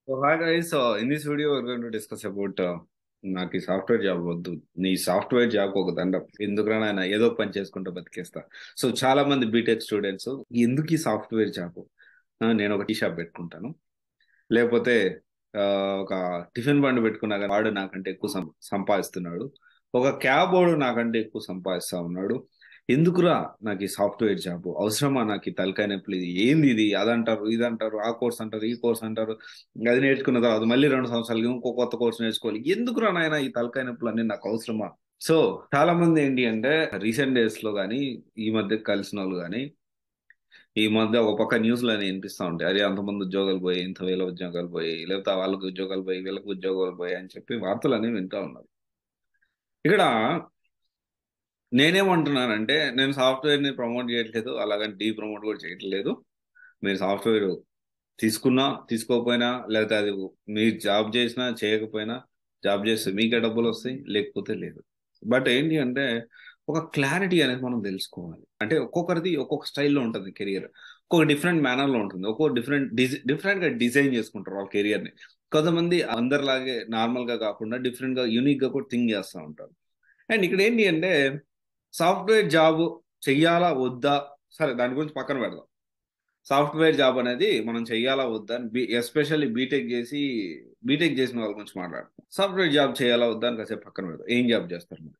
So hi guys, in this video we're going to discuss about నాకు ఈ software job వద్దు. నీ software job ఒక దండం, ఎందుకైనా ఆయన ఏదో ఒక పని చేసుకుంటూ బతికేస్తా. సో చాలా మంది బీటెక్ స్టూడెంట్స్ ఎందుకు ఈ సాఫ్ట్వేర్ జాబ్, నేను ఒక టీ షాప్ పెట్టుకుంటాను, లేకపోతే ఆ, ఒక టిఫిన్ బండి పెట్టుకున్నా కానీ వాడు నాకంటే ఎక్కువ సంపాదిస్తున్నాడు, ఒక క్యాబ్ వాడు నాకంటే ఎక్కువ సంపాదిస్తా ఉన్నాడు, ఎందుకురా నాకు ఈ సాఫ్ట్వేర్ జాబ్ అవసరమా, నాకు ఈ తలకాయ నొప్పులు, ఇది ఏంది, ఇది అదంటారు ఇదంటారు, ఆ కోర్స్ అంటారు ఈ కోర్స్ అంటారు, అది నేర్చుకున్న తర్వాత మళ్ళీ 2 సంవత్సరాలకి ఇంకో కొత్త కోర్స్ నేర్చుకోవాలి, ఎందుకురా నాయన ఈ తలకాయ నొప్పులు అన్నీ నాకు అవసరమా. సో చాలా మంది ఏంటి అంటే రీసెంట్ డేస్ లో కానీ ఈ మధ్య కలిసిన వాళ్ళు కానీ ఈ మధ్య ఒక పక్క న్యూస్లు అని వినిపిస్తా ఉంటాయి, అరే అంతమంది ఉద్యోగాలు పోయి, ఇంత వేల ఉద్యోగాలు పోయి, లేకపోతే వాళ్ళకి ఉద్యోగాలు పోయి వీళ్ళకి ఉద్యోగాలు పోయి అని చెప్పి వార్తలు అనేవి వింటా ఉన్నారు. ఇక్కడ నేనేమంటున్నానంటే నేను సాఫ్ట్వేర్ ని ప్రమోట్ చేయట్లేదు, అలాగని డీ ప్రమోట్ కూడా చేయట్లేదు. మీరు సాఫ్ట్వేర్ తీసుకున్నా తీసుకోకపోయినా, లేకపోతే అది మీరు జాబ్ చేసినా చేయకపోయినా, జాబ్ చేస్తే మీకే డబ్బులు వస్తాయి, లేకపోతే లేదు. బట్ ఏంటి అంటే ఒక క్లారిటీ అనేది మనం తెలుసుకోవాలి. అంటే ఒక్కొక్కరిది ఒక్కొక్క స్టైల్లో ఉంటుంది కెరియర్, ఒక్కొక్క డిఫరెంట్ మేనర్ లో ఉంటుంది, ఒక్కొక్క డిఫరెంట్ గా డిజైన్ చేసుకుంటారు వాళ్ళ కెరియర్ ని. కొంతమంది అందరిలాగే నార్మల్ గా కాకుండా డిఫరెంట్ గా యూనిక్ గా కూడా థింక్ చేస్తూ ఉంటారు. అండ్ ఇక్కడ ఏంటి అంటే సాఫ్ట్వేర్ జాబ్ చెయ్యాలా వద్దా, సరే దాని గురించి పక్కన పెడదాం. సాఫ్ట్వేర్ జాబ్ అనేది మనం చెయ్యాలా వద్దా అని ఎస్పెషల్లీ బీటెక్ చేసిన వాళ్ళ గురించి మాట్లాడతాం. సాఫ్ట్వేర్ జాబ్ చేయాలా వద్దా అని కాసేపు పక్కన పెడదాం. ఏం జాబ్ చేస్తారు మీరు?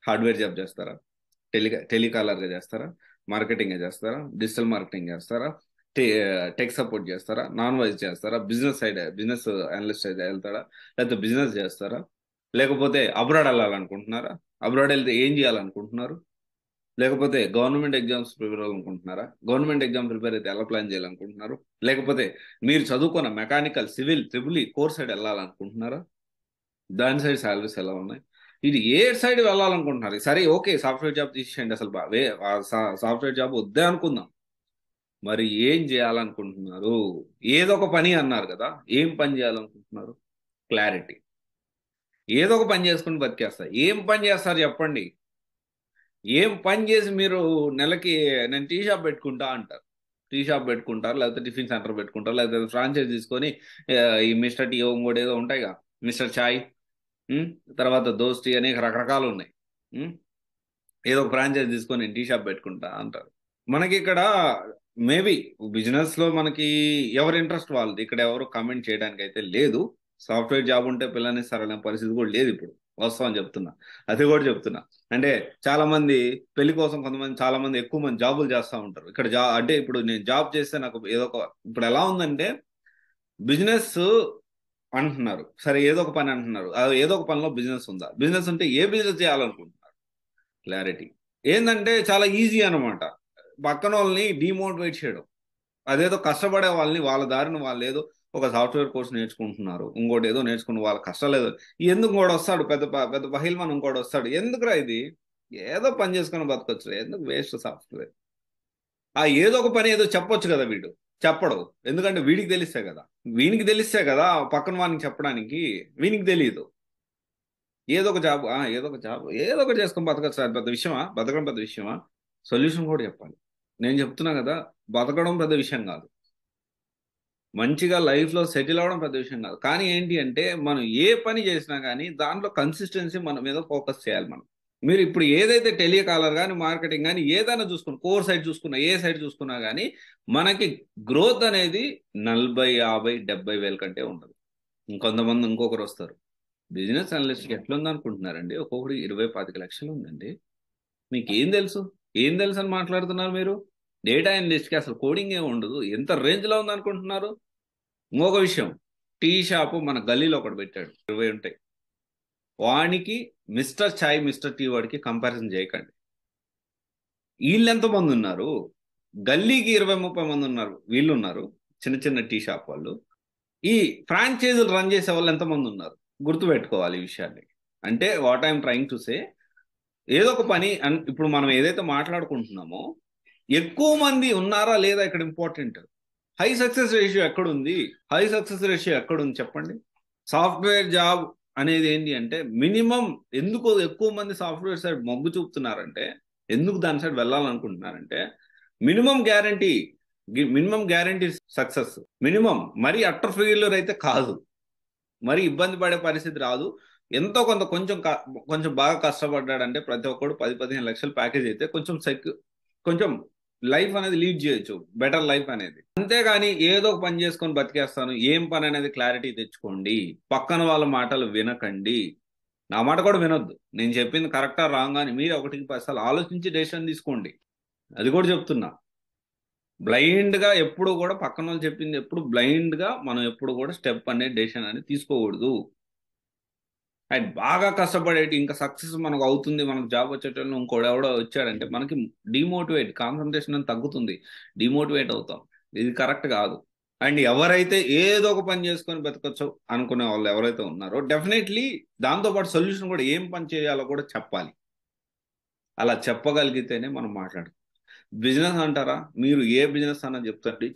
హార్డ్వేర్ జాబ్ చేస్తారా? టెలికాలర్ గా చేస్తారా? మార్కెటింగ్ చేస్తారా? డిజిటల్ మార్కెటింగ్ చేస్తారా? టెక్ సపోర్ట్ చేస్తారా? నాన్ వైజ్ చేస్తారా? బిజినెస్ అనలిస్ట్ అయితే వెళ్తారా? లేకపోతే బిజినెస్ చేస్తారా? లేకపోతే అబ్రాడ్ వెళ్ళాలనుకుంటున్నారా? అబ్రాడ్ వెళ్తే ఏం చేయాలనుకుంటున్నారు? లేకపోతే గవర్నమెంట్ ఎగ్జామ్స్ ప్రిపేర్ అవ్వాలనుకుంటున్నారా? గవర్నమెంట్ ఎగ్జామ్ ప్రిపేర్ అయితే ఎలా ప్లాన్ చేయాలనుకుంటున్నారు? లేకపోతే మీరు చదువుకున్న mechanical, civil, triple course side వెళ్ళాలనుకుంటున్నారా? దాని సైడ్ సాలరీస్ ఎలా ఉన్నాయి? ఇది ఏ సైడ్ వెళ్ళాలనుకుంటున్నారు? సరే ఓకే, సాఫ్ట్వేర్ జాబ్ తీసేయండి, అసలు సాఫ్ట్వేర్ జాబ్ వద్దే అనుకుందాం. మరి ఏం చేయాలనుకుంటున్నారు? ఏదో ఒక పని అన్నారు కదా, ఏం పని చేయాలనుకుంటున్నారు? క్లారిటీ. ఏదో ఒక పని చేసుకుని బతికేస్తారు. ఏం పని చేస్తారు చెప్పండి? ఏం పని చేసి మీరు నెలకి నేను టీ షాప్ పెట్టుకుంటా అంటారు. టీ షాప్ పెట్టుకుంటారు, లేకపోతే టిఫిన్ సెంటర్ పెట్టుకుంటారు, లేకపోతే ఫ్రాంచైజ్ తీసుకొని ఈ మిస్టర్ టీ ఇంకోటి ఏదో ఉంటాయిగా, మిస్టర్ చాయ్, ఉమ్, తర్వాత దోస్తి అని రకరకాలు ఉన్నాయి. ఉమ్, ఏదో ఒక ఫ్రాంచైజ్ తీసుకొని నేను టీ షాప్ పెట్టుకుంటా అంటారు. మనకి ఇక్కడ మేబీ బిజినెస్ లో మనకి ఎవరి ఇంట్రెస్ట్ వాళ్ళది, ఇక్కడ ఎవరు కమెంట్ చేయడానికి అయితే లేదు. సాఫ్ట్వేర్ జాబ్ ఉంటే పిల్లని సరైన పరిస్థితి కూడా లేదు ఇప్పుడు, వాస్తవం చెప్తున్నా. అది కూడా చెప్తున్నా. అంటే చాలా మంది పెళ్లి కోసం, కొంతమంది చాలా మంది ఎక్కువ మంది జాబులు చేస్తూ ఉంటారు. ఇక్కడ అంటే ఇప్పుడు నేను జాబ్ చేస్తే నాకు ఏదో ఒక, ఇప్పుడు ఎలా ఉందంటే బిజినెస్ అంటున్నారు, సరే ఏదో ఒక పని అంటున్నారు, అది ఏదో ఒక పనిలో బిజినెస్ ఉందా? బిజినెస్ ఉంటే ఏ బిజినెస్ చేయాలనుకుంటున్నారు? క్లారిటీ. ఏంటంటే చాలా ఈజీ అనమాట పక్కన వాళ్ళని డిమోటివేట్ చేయడం. అదేదో కష్టపడే వాళ్ళని వాళ్ళ దారిని వాళ్ళు ఏదో ఒక సాఫ్ట్వేర్ కోర్స్ నేర్చుకుంటున్నారు, ఇంకోటి ఏదో నేర్చుకుని వాళ్ళ కష్టం లేదు, ఎందుకు ఇంకోటి వస్తాడు, పెద్ద పహిల్వాన్ ఇంకోటి వస్తాడు, ఎందుకురా ఇది, ఏదో పని చేసుకుని బతకొచ్చు, ఎందుకు వేస్ట్ సాఫ్ట్వేర్. ఆ ఏదో ఒక పని ఏదో చెప్పొచ్చు కదా, వీడు చెప్పడు. ఎందుకంటే వీడికి తెలిస్తే కదా, వీనికి తెలిస్తే కదా పక్కన వానికి చెప్పడానికి. వీనికి తెలియదు. ఏదో ఒక జాబ్, ఏదో ఒక జాబ్ ఏదో ఒకటి చేసుకొని బతకచ్చు, అది పెద్ద విషయమా? బతకడం పెద్ద విషయమా? సొల్యూషన్ కూడా చెప్పాలి. నేను చెప్తున్నా కదా, బతకడం పెద్ద విషయం కాదు, మంచిగా లైఫ్ లో సెటిల్ అవ్వడం పెద్ద విషయం కాదు. కానీ ఏంటి అంటే మనం ఏ పని చేసినా కానీ దాంట్లో కన్సిస్టెన్సీ మన మీద ఫోకస్ చేయాలి మనం. మీరు ఇప్పుడు ఏదైతే టెలికాలర్ కానీ మార్కెటింగ్ కానీ ఏదైనా చూసుకున్నా, కోర్ సైడ్ చూసుకున్నా, ఏ సైడ్ చూసుకున్నా కానీ మనకి గ్రోత్ అనేది 40, 50, 70 వేల కంటే ఉండదు. ఇంకొంతమంది ఇంకొకరు వస్తారు, బిజినెస్ అనలిస్ట్ ఎట్లుంది అనుకుంటున్నారండి, ఒక్కొక్కటి 20, 25 లక్షలు ఉందండి, మీకు ఏం తెలుసు, ఏం తెలుసు అని మాట్లాడుతున్నారు మీరు? డేటా అనలిస్ట్ కి అసలు కోడింగ్ ఏమి ఉండదు, ఎంత రేంజ్ లో ఉంది అనుకుంటున్నారు? ఇంకొక విషయం, టీ షాపు మన గల్లీలో ఒకటి పెట్టాడు, 20 ఉంటాయి. వానికి మిస్టర్ చాయ్, మిస్టర్ టీ వాడికి కంపారిజన్ చేయకండి. వీళ్ళు ఎంతమంది ఉన్నారు? గల్లీకి 20, 30 మంది ఉన్నారు, వీళ్ళు ఉన్నారు, చిన్న చిన్న టీ షాప్ వాళ్ళు. ఈ ఫ్రాంచైజీలు రన్ చేసే వాళ్ళు ఎంతమంది ఉన్నారు? గుర్తుపెట్టుకోవాలి ఈ విషయాన్ని. అంటే what I'm trying to say, ఏదో ఒక పని ఇప్పుడు మనం ఏదైతే మాట్లాడుకుంటున్నామో ఎక్కువ మంది ఉన్నారా లేదా ఇక్కడ ఇంపార్టెంట్. హై సక్సెస్ రేషియో ఎక్కడుంది? హై సక్సెస్ రేషియో ఎక్కడుంది చెప్పండి. సాఫ్ట్వేర్ జాబ్ అనేది ఏంటి అంటే మినిమం, ఎందుకు ఎక్కువ మంది సాఫ్ట్వేర్ సైడ్ మొగ్గు చూపుతున్నారంటే, ఎందుకు దాని సైడ్ వెళ్ళాలనుకుంటున్నారంటే minimum guarantee minimum guarantee success, minimum. మరి అట్టర్ ఫెయిల్యూర్ అయితే కాదు, మరి ఇబ్బంది పడే పరిస్థితి రాదు. ఎంతో కొంత కొంచెం బాగా కష్టపడ్డాడంటే ప్రతి ఒక్కడు 10-15 లక్షల ప్యాకేజ్ అయితే కొంచెం లైఫ్ అనేది లీడ్ చేయొచ్చు, బెటర్ లైఫ్ అనేది. అంతేగాని ఏదో ఒక పని చేసుకొని బతికేస్తాను, ఏం పని అనేది క్లారిటీ తెచ్చుకోండి. పక్కన వాళ్ళ మాటలు వినకండి, నా మాట కూడా వినొద్దు. నేను చెప్పింది కరెక్టా రాంగ్ అని మీరు 1-10 ఆలోచించి డెసిషన్ తీసుకోండి. అది కూడా చెప్తున్నా. బ్లైండ్ గా ఎప్పుడు కూడా పక్కన వాళ్ళు చెప్పింది ఎప్పుడు బ్లైండ్ గా మనం ఎప్పుడు కూడా స్టెప్ అనేది డెసిషన్ అనేది తీసుకోకూడదు. అండ్ బాగా కష్టపడేటి ఇంకా సక్సెస్ మనకు అవుతుంది, మనకు జాబ్ వచ్చేటప్పుడు ఇంకోటి ఎవడో వచ్చాడంటే మనకి డిమోటివేట్, కాన్సన్ట్రేషన్ అని తగ్గుతుంది, డిమోటివేట్ అవుతాం. ఇది కరెక్ట్ కాదు. అండ్ ఎవరైతే ఏదో ఒక పని చేసుకొని బతకొచ్చు అనుకునే వాళ్ళు ఎవరైతే ఉన్నారో డెఫినెట్లీ దాంతోపాటు సొల్యూషన్ కూడా ఏం పని చేయాలో కూడా చెప్పాలి. అలా చెప్పగలిగితేనే మనం మాట్లాడుతాం. బిజినెస్ అంటారా, మీరు ఏ బిజినెస్ అన్న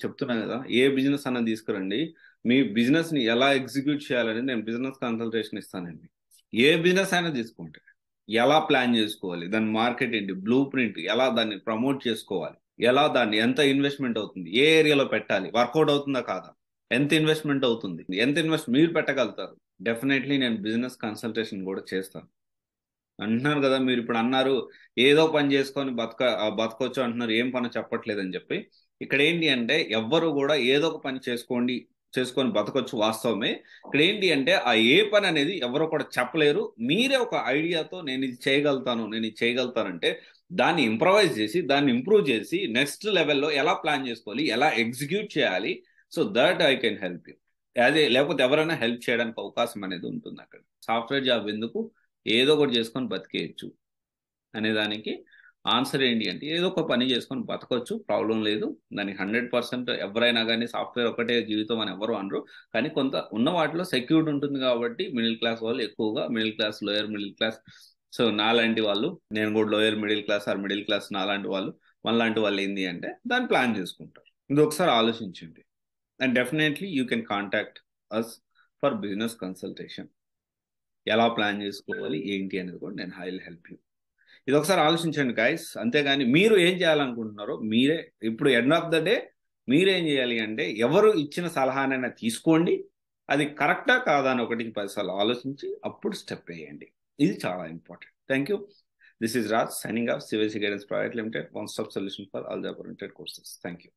చెప్తున్నా కదా, ఏ బిజినెస్ అన్న తీసుకురండి, మీ బిజినెస్ ని ఎలా ఎగ్జిక్యూట్ చేయాలని నేను బిజినెస్ కన్సల్టేషన్ ఇస్తానండి. ఏ బిజినెస్ అయినా తీసుకుంటే ఎలా ప్లాన్ చేసుకోవాలి, దాని మార్కెట్ ఏంటి, బ్లూ ప్రింట్, ఎలా దాన్ని ప్రమోట్ చేసుకోవాలి, ఎలా దాన్ని ఎంత ఇన్వెస్ట్మెంట్ అవుతుంది, ఏ ఏరియాలో పెట్టాలి, వర్కౌట్ అవుతుందా కాదా, ఎంత ఇన్వెస్ట్మెంట్ అవుతుంది, ఎంత ఇన్వెస్ట్ మీరు పెట్టగలుగుతారు, డెఫినెట్లీ నేను బిజినెస్ కన్సల్టేషన్ కూడా చేస్తాను. అంటున్నారు కదా, మీరు ఇప్పుడు అన్నారు ఏదో పని చేసుకొని బతకొచ్చు అంటున్నారు, ఏం పని చెప్పట్లేదని చెప్పి. ఇక్కడ ఏంటి అంటే ఎవ్వరు కూడా ఏదో ఒక పని చేసుకొని బతకొచ్చు వాస్తవమే. ఇక్కడ ఏంటి అంటే ఆ ఏ పని అనేది ఎవరు కూడా చెప్పలేరు. మీరే ఒక ఐడియాతో నేను ఇది చేయగలుగుతానంటే దాన్ని ఇంప్రవైజ్ చేసి దాన్ని ఇంప్రూవ్ చేసి నెక్స్ట్ లెవెల్లో ఎలా ప్లాన్ చేసుకోవాలి, ఎలా ఎగ్జిక్యూట్ చేయాలి, so that I can help you. అదే లేకపోతే ఎవరైనా హెల్ప్ చేయడానికి అవకాశం అనేది ఉంటుంది. అక్కడ సాఫ్ట్వేర్ జాబ్ ఎందుకు, ఏదో ఒకటి చేసుకొని బతికేయచ్చు అనేదానికి ఆన్సర్ ఏంటి అంటే ఏదో ఒక పని చేసుకొని బతకొచ్చు, ప్రాబ్లం లేదు. దానికి 100% ఎవరైనా కానీ సాఫ్ట్వేర్ ఒకటే జీవితం అని ఎవరు అనరు. కానీ కొంత ఉన్న వాటిలో సెక్యూర్డ్ ఉంటుంది కాబట్టి మిడిల్ క్లాస్ వాళ్ళు ఎక్కువగా, middle class, lower middle class, so నాలాంటి వాళ్ళు, నేను కూడా lower middle class or middle class, నాలాంటి వాళ్ళు, మనలాంటి వాళ్ళు ఏంటి అంటే దాన్ని ప్లాన్ చేసుకుంటారు. ఇది ఒకసారి ఆలోచించండి. And definitely you can contact us for business consultation. ఎలా ప్లాన్ చేసుకోవాలి ఏంటి అనేది కూడా నేను ఐ విల్ హెల్ప్ యూ. ఇది ఒకసారి ఆలోచించండి గైస్. అంతేగాని మీరు ఏం చేయాలనుకుంటున్నారో మీరే, ఇప్పుడు ఎండ్ ఆఫ్ ద డే మీరేం చేయాలి అంటే ఎవరు ఇచ్చిన సలహానైనా తీసుకోండి, అది కరెక్టా కాదా అని 1-10 ఆలోచించి అప్పుడు స్టెప్ వేయండి. ఇది చాలా important. Thank you. This is Raj signing off CVC guidance private limited, one stop solution for all job oriented courses. Thank you.